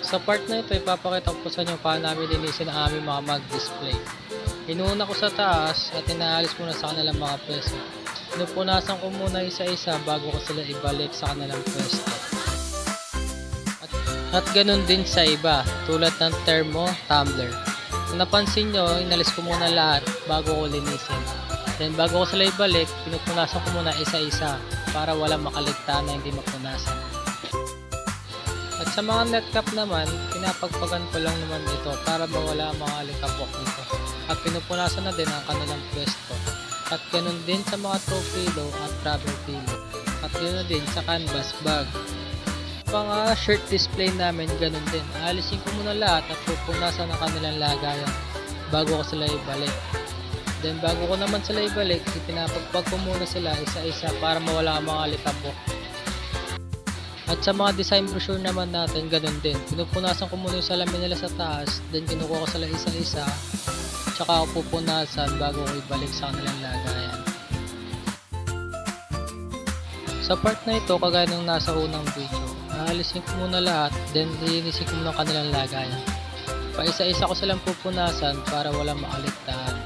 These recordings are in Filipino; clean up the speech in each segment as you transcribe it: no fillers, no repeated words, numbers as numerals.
Sa part na ito, ipapakita ko po sa inyo paano namin linisin ang aming mga mag display. Inuuna ko sa taas at inaalis muna sa kanilang mga pwesto. Pinupunasan ko muna isa-isa bago ko sila ibalik sa kanilang pwesto. At ganun din sa iba, tulad ng thermo tumbler. Kung napansin nyo, inalis ko muna lahat bago ko linisin. Then bago ko sila ibalik, pinupunasan ko muna isa-isa para walang makaligtaan na hindi mapunasan. At sa mga net cap naman, pinapagpagan ko lang naman ito para mawala ang mga alikabok nito. At pinupunasan na din ang kanilang pwesto. At ganun din sa mga throw pillow at rubber pillow. At ganoon din sa canvas bag. Mga shirt display namin ganun din. Aalisin ko muna lahat at pupunasan ang kanilang lagayan bago ko sila ibalik. Then bago ko naman sila ibalik, ipinapagpag ko muna sila isa-isa para mawala ang mga alikabok. At sa mga design brochure naman natin, ganun din. Pinupunasan ko muna yung salamin nila sa taas, then kinukuha ko sila isa-isa, tsaka ako pupunasan bago ko ibalik sa kanilang lagayan. Sa part na ito, kagaya ng nasa unang video, aalisin ko muna lahat, then lilinisin ko muna ang kanilang lagayan. Pa-isa-isa ko silang pupunasan para walang makaligtaan.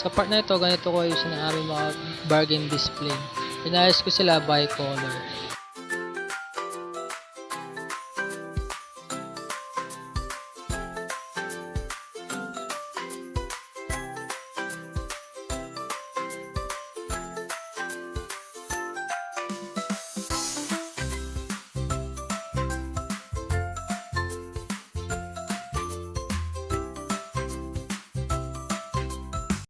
Sa part na ito, ganito ko ayusin ang aming mga bargain display. Pinayos ko sila by color.